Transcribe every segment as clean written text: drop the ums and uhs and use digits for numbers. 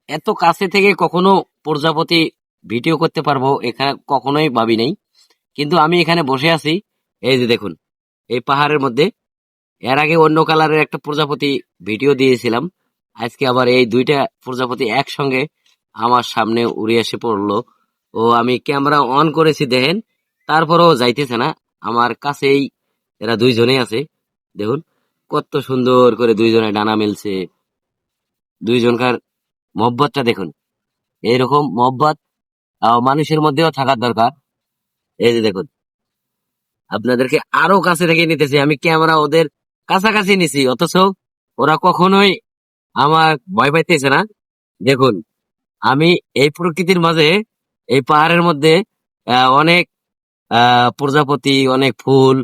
এত কাছে থেকে কখনো প্রজাপতি ভিডিও করতে পারবো এখানে কখনোই ভাবি নাই। কিন্তু আমি এখানে বসে আছি, এই যে দেখুন, এই পাহাড়ের মধ্যে। এর আগে অন্য কালারের একটা প্রজাপতি ভিডিও দিয়েছিলাম, আজকে আবার এই দুইটা প্রজাপতি একসঙ্গে আমার সামনে উড়ে এসে পড়লো। ও আমি ক্যামেরা অন করেছি দেখেন, তারপরেও যাইতেছে না আমার কাছেই। এরা দুইজনেই আছে, দেখুন কত সুন্দর করে দুইজনে ডানা মেলছে। দুইজনকার মহব্বতটা দেখুন, এইরকম মহব্বত মানুষের মধ্যেও থাকার দরকার। এই যে দেখুন, আপনাদেরকে আরো কাছে থেকে নিতেছি, আমি ক্যামেরা ওদের কাছাকাছি নিছি, অথচ ওরা কখনোই আমার ভয় পাইতেছে না। দেখুন, আমি এই প্রকৃতির মাঝে, এই পাহাড়ের মধ্যে অনেক প্রজাপতি, অনেক ফুল,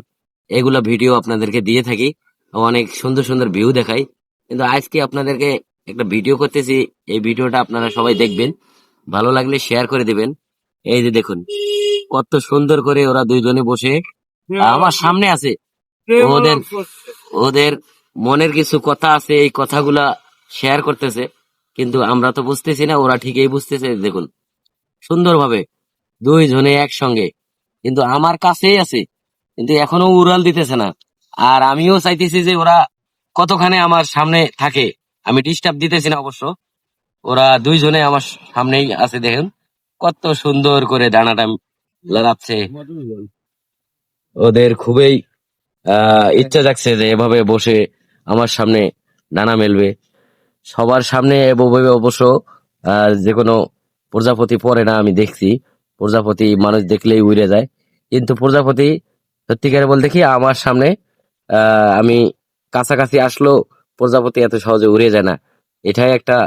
এগুলা ভিডিও আপনাদেরকে দিয়ে থাকি, অনেক সুন্দর সুন্দর ভিউ দেখাই। কিন্তু আজকে আপনাদেরকে একটা ভিডিও করতেছি, এই ভিডিওটা আপনারা সবাই দেখবেন, ভালো লাগলে শেয়ার করে দিবেন। এই যে দেখুন, কত সুন্দর করে ওরা দুইজনে বসে আমার সামনে আছে। ওদের ওদের মনের কিছু কথা আছে, এই কথাগুলা শেয়ার করতেছে, কিন্তু আমরা তো বুঝতেছি না, ওরা ঠিকই বুঝতেছে। দেখুন সুন্দরভাবে দুইজনে একসঙ্গে, কিন্তু আমার কাছেই আছে, কিন্তু এখনো উড়াল দিতেছে না। আর আমিও চাইতেছি যে ওরা কতখানে আমার সামনে থাকে, আমি ডিস্টার্ব দিতেছি না অবশ্য। ওরা দুইজনে আমার সামনেই আছে, দেখুন কত সুন্দর করে দানাটা লড়াচ্ছে। ওদের খুবই ইচ্ছা জাগছে যে এভাবে বসে আমার সামনে ডানা মেলবে। সবার সামনে এভাবে অবশ্য যে কোনো প্রজাপতি পড়ে না, আমি দেখছি প্রজাপতি মানুষ দেখলেই উড়ে যায়, কিন্তু প্রজাপতি সত্যিকারে বলতে কি আমার সামনে আমি কাছাকাছি আসলো প্রজাপতি এত সহজে উড়ে যায় না। এটাই একটা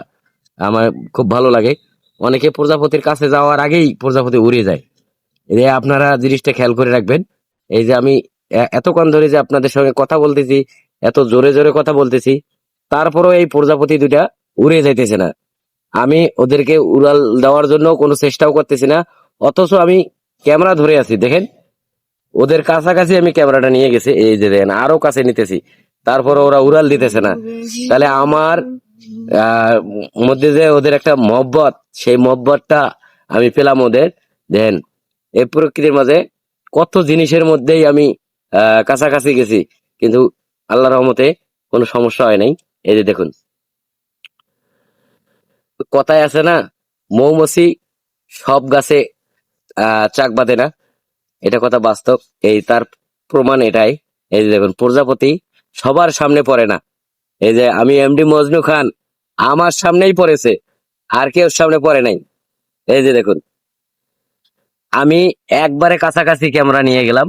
আমার খুব ভালো লাগে। অনেকে প্রজাপতির কাছে যাওয়ার আগেই প্রজাপতি উড়ে যায়। এই আপনারা জিনিসটা খেয়াল করে রাখবেন। এই যে আমি এতক্ষণ ধরে যে আপনাদের সঙ্গে কথা বলতেছি, এত জোরে জোরে কথা বলতেছি, তারপরও এই প্রজাপতি দুইটা উড়ে যাইতেছে না। আমি ওদেরকে উড়াল দেওয়ার জন্য কোনো চেষ্টাও করতেছি না, অথচ আমি ক্যামেরা ধরে আছি দেখেন। ওদের কাছাকাছি আমি ক্যামেরাটা নিয়ে গেছি, এই যে দেখেন আরো কাছে নিতেছি, তারপরে ওরা উড়াল দিতেছে না। তাহলে আমার আহ মধ্যে যে ওদের একটা মহব্বত, সেই মহব্বতটা আমি পেলাম ওদের। দেখেন এই প্রকৃতির মাঝে কত জিনিসের মধ্যেই আমি কাছাকাছি গেছি, কিন্তু আল্লাহর রহমতে কোনো সমস্যা হয় নাই। এই যে দেখুন, কথায় আছে না, মৌমাছি সব গাছে চাক বাঁধে না, এটা কথা বাস্তব। এই তার প্রমাণ এটাই। এই যে দেখুন, প্রজাপতি সবার সামনে পড়ে না। এই যে আমি এমডি মজনু খান, আমার সামনেই পড়েছে, আর কেউ সামনে পড়ে নাই। এই যে দেখুন, আমি একবারে কাছাকাছি ক্যামেরা নিয়ে গেলাম,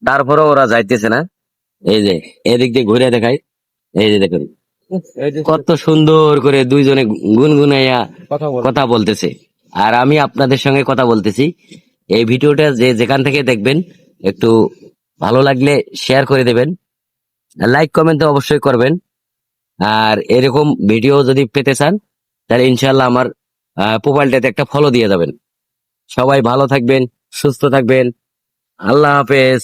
তারপরেও ওরা যাইতেছে না। এই যে এদিক দিয়ে ঘুরে দেখাই, এই যে দেখুন কত সুন্দর করে দুইজনে গুনগুনাইয়া কথা বলতেছে, আর আমি আপনাদের সঙ্গে কথা বলতেছি। এই ভিডিওটা যে যেখান থেকে দেখবেন, একটু ভালো লাগলে শেয়ার করে দেবেন, লাইক কমেন্ট তো অবশ্যই করবেন। আর এরকম ভিডিও যদি পেতে চান, তাহলে ইনশাল্লাহ আমার প্রোফাইলটাতে একটা ফলো দিয়ে যাবেন। সবাই ভালো থাকবেন, সুস্থ থাকবেন, আল্লাহ হাফেজ।